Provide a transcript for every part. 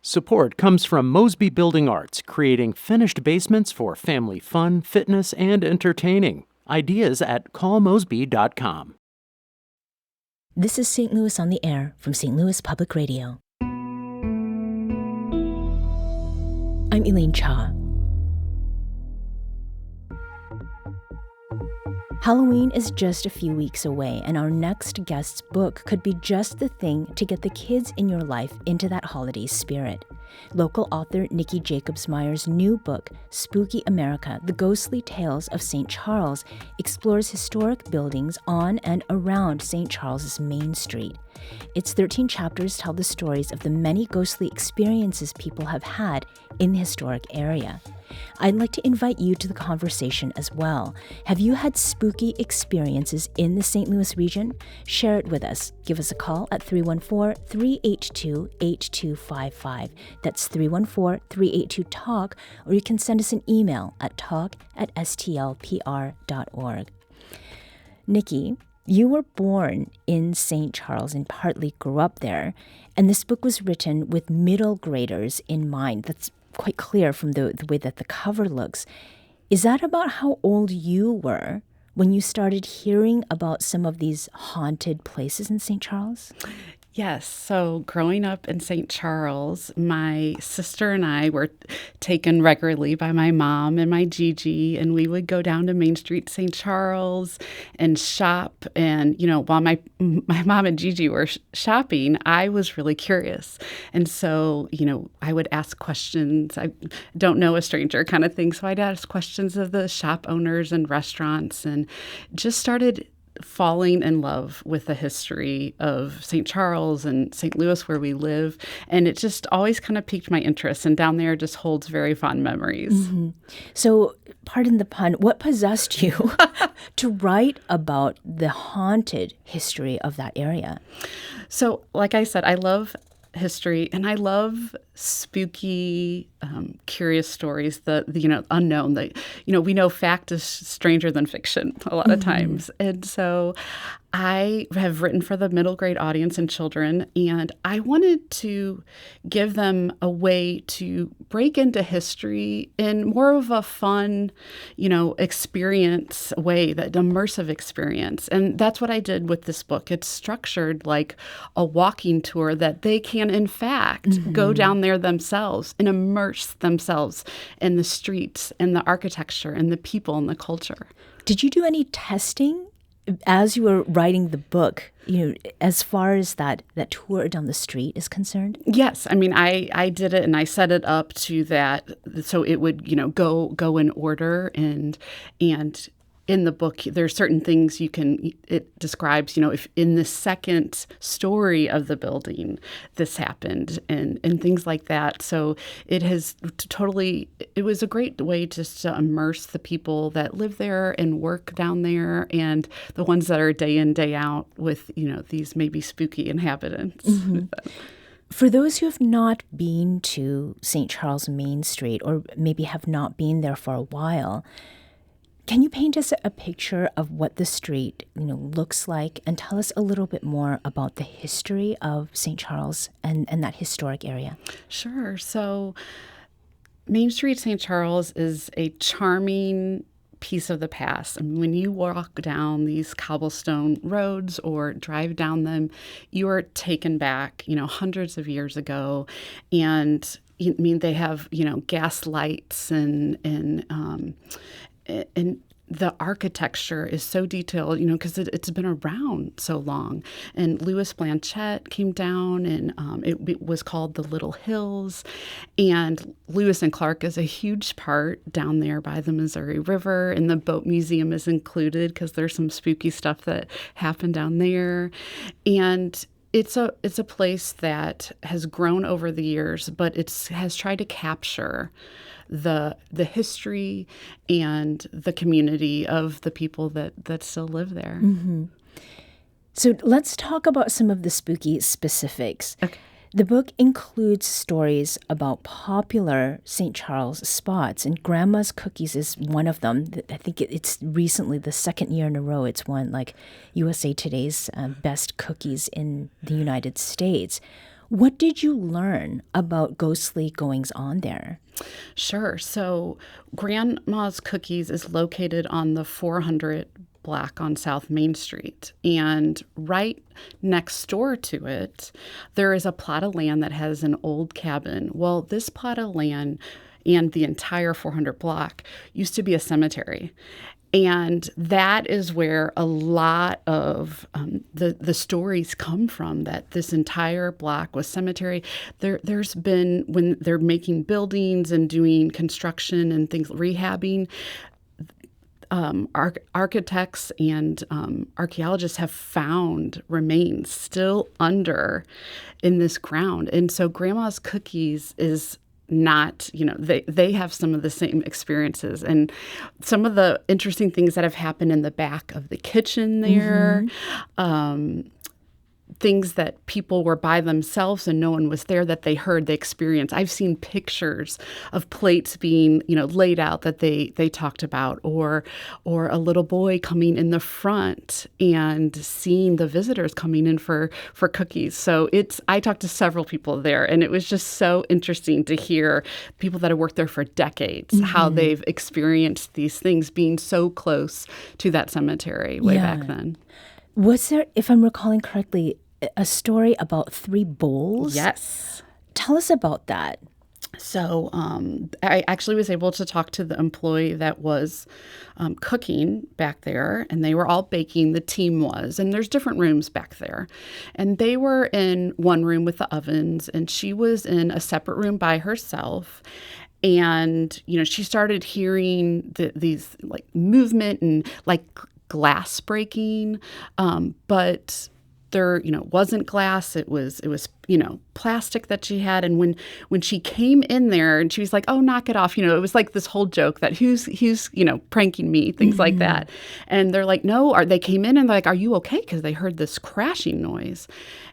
Support comes from Mosby Building Arts, creating finished basements for family fun, fitness, and entertaining. Ideas at callmosby.com. This is St. Louis on the Air from St. Louis Public Radio. I'm Elaine Cha. Halloween is just a few weeks away, and our next guest's book could be just the thing to get the kids in your life into that holiday spirit. Local author Nicki Jacobsmeyer's new book, Spooky America: The Ghostly Tales of St. Charles, explores historic buildings on and around St. Charles's Main Street. Its 13 chapters tell the stories of the many ghostly experiences people have had in the historic area. I'd like to invite you to the conversation as well. Have you had spooky experiences in the St. Louis region? Share it with us. Give us a call at 314-382-8255. That's 314-382-TALK, or you can send us an email at talk@stlpr.org. Nicki, you were born in St. Charles and partly grew up there, and this book was written with middle graders in mind. That's quite clear from the way that the cover looks. Is that about how old you were when you started hearing about some of these haunted places in St. Charles? Yes. So growing up in St. Charles, my sister and I were taken regularly by my mom and my Gigi, and we would go down to Main Street, St. Charles, and shop. And, while my mom and Gigi were shopping, I was really curious. And so, I would ask questions. I don't know a stranger kind of thing. So I'd ask questions of the shop owners and restaurants, and just started falling in love with the history of St. Charles and St. Louis where we live. And it just always kind of piqued my interest. And down there just holds very fond memories. Mm-hmm. So, pardon the pun, what possessed you to write about the haunted history of that area? So, like I said, I love history and I love spooky, curious stories, the unknown. We know fact is stranger than fiction a lot of times. And so I have written for the middle grade audience and children, and I wanted to give them a way to break into history in more of a fun, experience way, that immersive experience. And that's what I did with this book. It's structured like a walking tour that they can, in fact, go down there themselves and immerse themselves in the streets and the architecture and the people and the culture. Did you do any testing as you were writing the book, as far as that tour down the street is concerned? Yes. I mean, I did it and I set it up to that so it would, go in order and in the book, there are certain things it describes, if in the second story of the building, this happened and things like that. So it was a great way just to immerse the people that live there and work down there and the ones that are day in, day out with, these maybe spooky inhabitants. Mm-hmm. For those who have not been to St. Charles Main Street or maybe have not been there for a while, can you paint us a picture of what the street, looks like, and tell us a little bit more about the history of St. Charles and that historic area? Sure. So Main Street, St. Charles is a charming piece of the past. I mean, when you walk down these cobblestone roads or drive down them, you are taken back, hundreds of years ago. And they have, gas lights and the architecture is so detailed, because it's been around so long. And Louis Blanchette came down, and it was called the Little Hills. And Lewis and Clark is a huge part down there by the Missouri River, and the boat museum is included because there's some spooky stuff that happened down there. And it's a place that has grown over the years, but has tried to capture the history and the community of the people that still live there. Mm-hmm. So let's talk about some of the spooky specifics. Okay. The book includes stories about popular St. Charles spots, and Grandma's Cookies is one of them. I think it's recently, the second year in a row, it's won like USA Today's best cookies in the United States. What did you learn about ghostly goings on there? Sure. So Grandma's Cookies is located on the 400 block on South Main Street. And right next door to it, there is a plot of land that has an old cabin. Well, this plot of land and the entire 400 block used to be a cemetery. And that is where a lot of the stories come from, that this entire block was cemetery. There's been, when they're making buildings and doing construction and things, rehabbing, architects and archaeologists have found remains still under in this ground. And so Grandma's Cookies is not, they have some of the same experiences, and some of the interesting things that have happened in the back of the kitchen there, things that people were by themselves and no one was there that they heard, they experienced. I've seen pictures of plates being, laid out that they talked about, or a little boy coming in the front and seeing the visitors coming in for cookies. So I talked to several people there, and it was just so interesting to hear people that have worked there for decades, how they've experienced these things being so close to that cemetery way back then. Was there, if I'm recalling correctly, a story about 3 bowls? Yes. Tell us about that. So I actually was able to talk to the employee that was cooking back there, and they were all baking, the team was, and there's different rooms back there. And they were in one room with the ovens, and she was in a separate room by herself. And, she started hearing these like movement and like glass breaking, but there, wasn't glass. It was, plastic that she had. And when she came in there and she was like, "Oh, knock it off." It was like this whole joke that who's pranking me, things like that. And they're like, "No," they came in and they're like, "Are you okay?" Because they heard this crashing noise.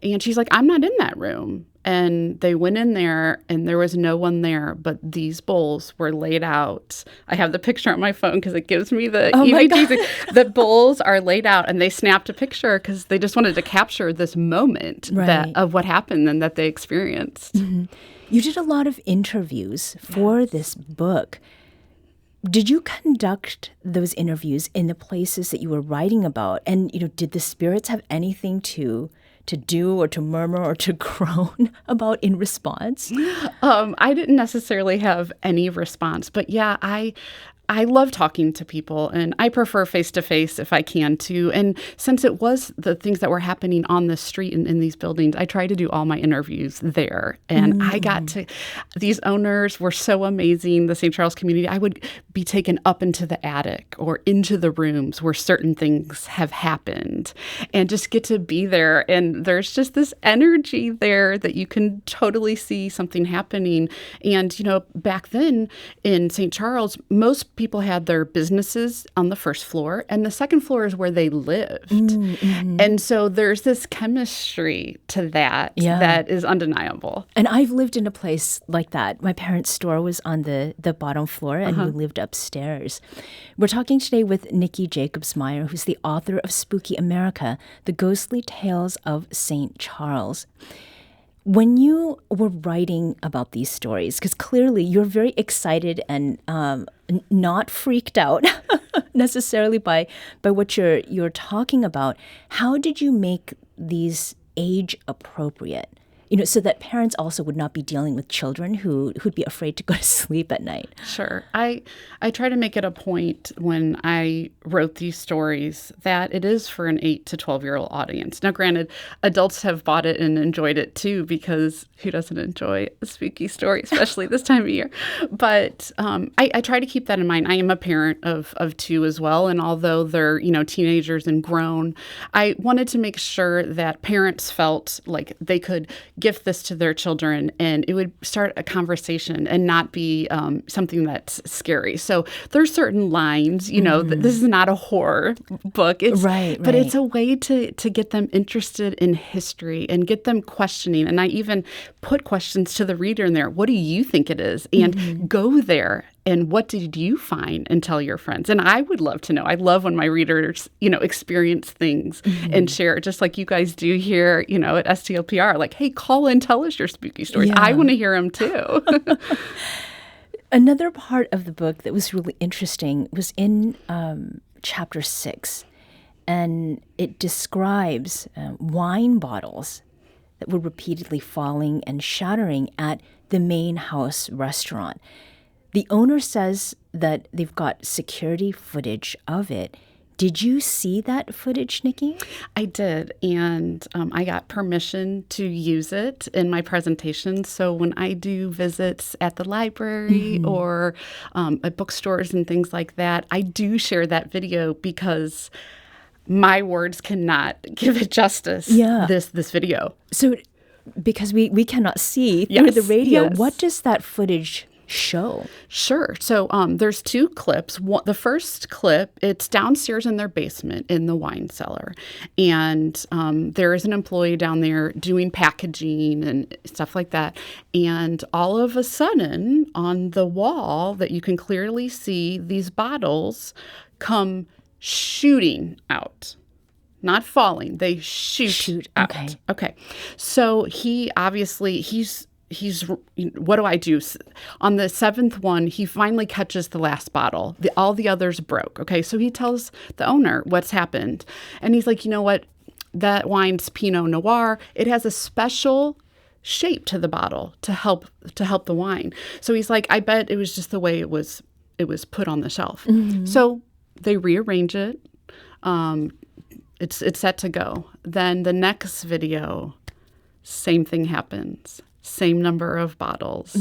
And she's like, "I'm not in that room." And they went in there and there was no one there, but these bowls were laid out. I have the picture on my phone because it gives me the EVGs. The bowls are laid out, and they snapped a picture because they just wanted to capture this moment of what happened and that they experienced. You did a lot of interviews for this book. Did you conduct those interviews in the places that you were writing about? And, did the spirits have anything to do or to murmur or to groan about in response? I didn't necessarily have any response, but yeah, I love talking to people, and I prefer face-to-face if I can too. And since it was the things that were happening on the street and in these buildings, I try to do all my interviews there. And I got to, these owners were so amazing, the St. Charles community. I would be taken up into the attic or into the rooms where certain things have happened and just get to be there. And there's just this energy there that you can totally see something happening. And, back then in St. Charles, most people had their businesses on the first floor, and the second floor is where they lived. And so there's this chemistry to that that is undeniable. And I've lived in a place like that. My parents' store was on the bottom floor, and we lived upstairs. We're talking today with Nicki Jacobsmeyer, who's the author of Spooky America, The Ghostly Tales of St. Charles. When you were writing about these stories, because clearly you're very excited and not freaked out necessarily by what you're talking about, how did you make these age appropriate? So that parents also would not be dealing with children who'd be afraid to go to sleep at night. Sure. I try to make it a point when I wrote these stories that it is for an 8 to 12-year-old audience. Now, granted, adults have bought it and enjoyed it too, because who doesn't enjoy a spooky story, especially this time of year? But I try to keep that in mind. I am a parent of 2 as well, and although they're teenagers and grown, I wanted to make sure that parents felt like they could gift this to their children and it would start a conversation and not be something that's scary. So there's certain lines, this is not a horror book. It's, but it's a way to get them interested in history and get them questioning. And I even put questions to the reader in there. What do you think it is? And go there And what did you find, and tell your friends? And I would love to know. I love when my readers, experience things and share, just like you guys do here, at STLPR. Like, hey, call in, tell us your spooky stories. Yeah. I want to hear them too. Another part of the book that was really interesting was in chapter 6, and it describes wine bottles that were repeatedly falling and shattering at the main house restaurant. The owner says that they've got security footage of it. Did you see that footage, Nicki? I did, and I got permission to use it in my presentation. So when I do visits at the library or at bookstores and things like that, I do share that video because my words cannot give it justice, this video. So because we cannot see through the radio, what does that footage show? Sure. So there's 2 clips. The first clip, it's downstairs in their basement in the wine cellar. And there is an employee down there doing packaging and stuff like that. And all of a sudden, on the wall that you can clearly see, these bottles come shooting out. Not falling. They shoot out. Okay. So he obviously, he's what do I do? On the 7th one, he finally catches the last bottle. All the others broke. Okay, so he tells the owner what's happened. And he's like, you know what? That wine's Pinot Noir. It has a special shape to the bottle to help the wine. So he's like, I bet it was just the way it was put on the shelf. So they rearrange it. It's set to go. Then the next video, same thing happens. Same number of bottles.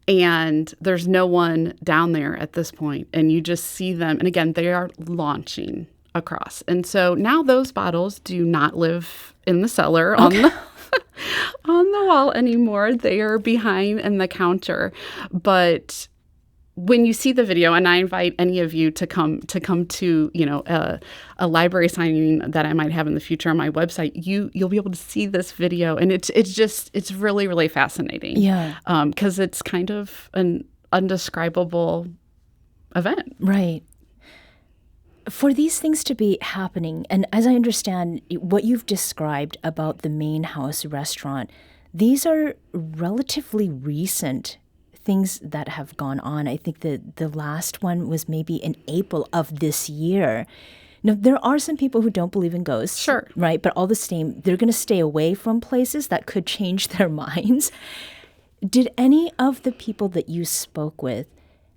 And there's no one down there at this point. And you just see them. And again, they are launching across. And so now those bottles do not live in the cellar on the wall anymore. They are behind in the counter. But when you see the video, and I invite any of you to come to a library signing that I might have in the future on my website, you'll be able to see this video, and it's really, really fascinating. Yeah, because it's kind of an undescribable event. Right. For these things to be happening, and as I understand what you've described about the main house restaurant, these are relatively recent things that have gone on. I think the last one was maybe in April of this year. Now, there are some people who don't believe in ghosts. Sure. Right? But all the same, they're going to stay away from places that could change their minds. Did any of the people that you spoke with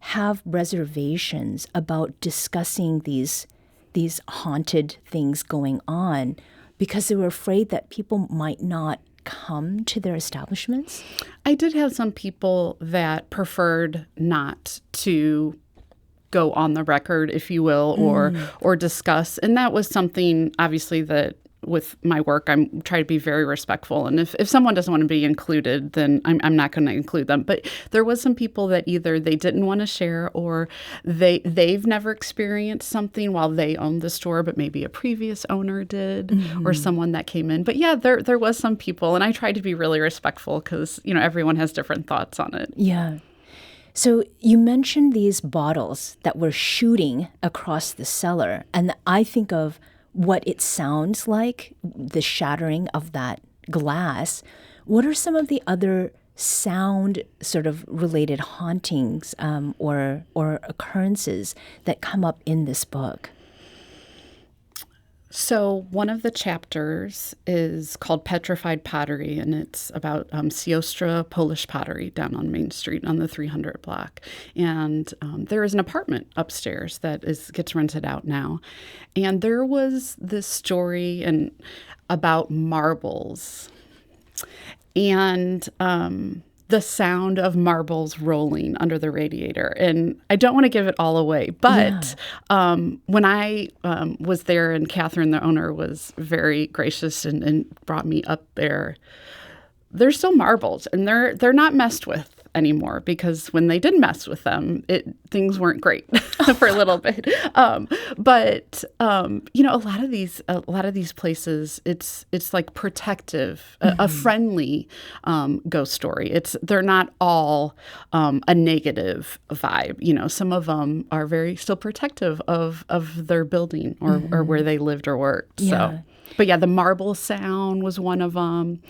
have reservations about discussing these haunted things going on because they were afraid that people might not come to their establishments? I did have some people that preferred not to go on the record, if you will, or discuss. And that was something, obviously, that with my work, I'm trying to be very respectful. And if someone doesn't want to be included, then I'm not going to include them. But there was some people that either they didn't want to share, or they've never experienced something while they owned the store, but maybe a previous owner did, or someone that came in. But yeah, there was some people, and I tried to be really respectful because, everyone has different thoughts on it. Yeah. So you mentioned these bottles that were shooting across the cellar, and I think of what it sounds like, the shattering of that glass. What are some of the other sound sort of related hauntings or occurrences that come up in this book? So one of the chapters is called Petrified Pottery, and it's about Siostra Polish pottery down on Main Street on the 300 block. And there is an apartment upstairs that gets rented out now. And there was this story about marbles and the sound of marbles rolling under the radiator. And I don't want to give it all away, but when I was there, and Catherine, the owner, was very gracious and brought me up there, there's still marbles, and they're not messed with. anymore, because when they did mess with them, things weren't great for a little bit. But a lot of these places, it's like protective, a friendly ghost story. They're not all a negative vibe. Some of them are very still protective of their building or where they lived or worked. Yeah. So, but yeah, the marble sound was one of them.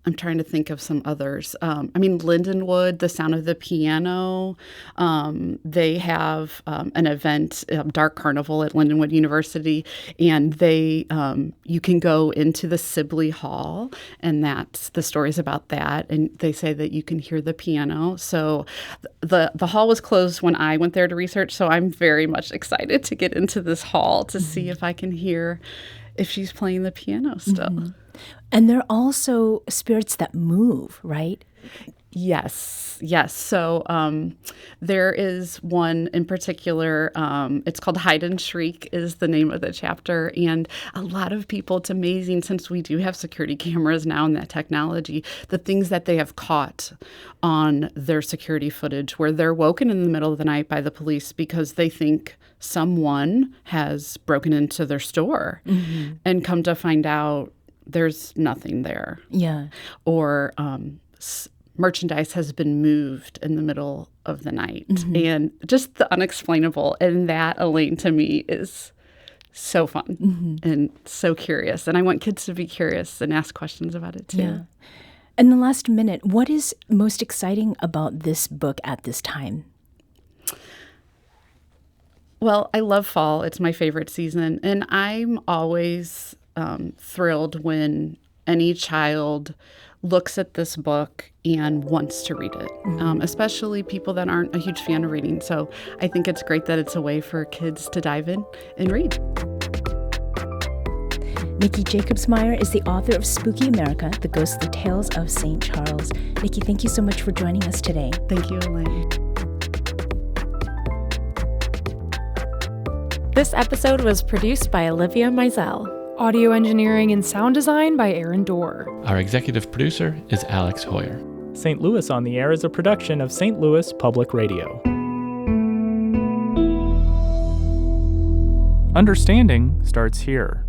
I'm trying to think of some others. Lindenwood, the sound of the piano. They have an event, Dark Carnival at Lindenwood University, and you can go into the Sibley Hall, and that's the stories about that. And they say that you can hear the piano. So the hall was closed when I went there to research. So I'm very much excited to get into this hall to see if I can hear if she's playing the piano still. And there are also spirits that move, right? Yes. So there is one in particular. It's called Hide and Shriek is the name of the chapter. And a lot of people, it's amazing, since we do have security cameras now and that technology, the things that they have caught on their security footage where they're woken in the middle of the night by the police because they think someone has broken into their store and come to find out there's nothing there. Yeah. Or merchandise has been moved in the middle of the night. And just the unexplainable. And that, Elaine, to me is so fun and so curious. And I want kids to be curious and ask questions about it too. Yeah. In the last minute, what is most exciting about this book at this time? Well, I love fall. It's my favorite season. And I'm always thrilled when any child looks at this book and wants to read it, especially people that aren't a huge fan of reading. So I think it's great that it's a way for kids to dive in and read. Nicki Jacobsmeyer is the author of Spooky America, The Ghostly Tales of St. Charles. Nicki, thank you so much for joining us today. Thank you, Elaine. This episode was produced by Olivia Mizell. Audio engineering and sound design by Aaron Dorr. Our executive producer is Alex Hoyer. St. Louis on the Air is a production of St. Louis Public Radio. Understanding starts here.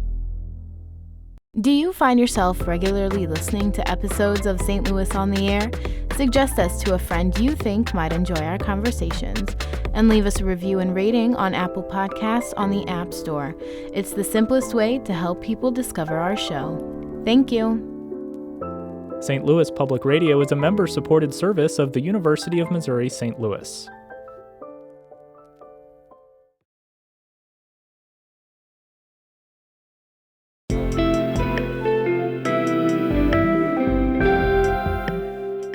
Do you find yourself regularly listening to episodes of St. Louis on the Air? Suggest us to a friend you think might enjoy our conversations, and leave us a review and rating on Apple Podcasts on the App Store. It's the simplest way to help people discover our show. Thank you. St. Louis Public Radio is a member-supported service of the University of Missouri St. Louis.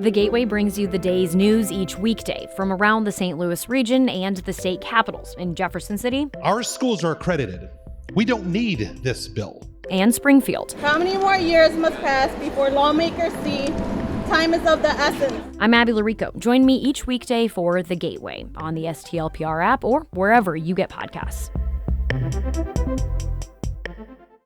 The Gateway brings you the day's news each weekday from around the St. Louis region and the state capitals in Jefferson City. Our schools are accredited. We don't need this bill. And Springfield. How many more years must pass before lawmakers see time is of the essence? I'm Abby Larico. Join me each weekday for The Gateway on the STLPR app or wherever you get podcasts.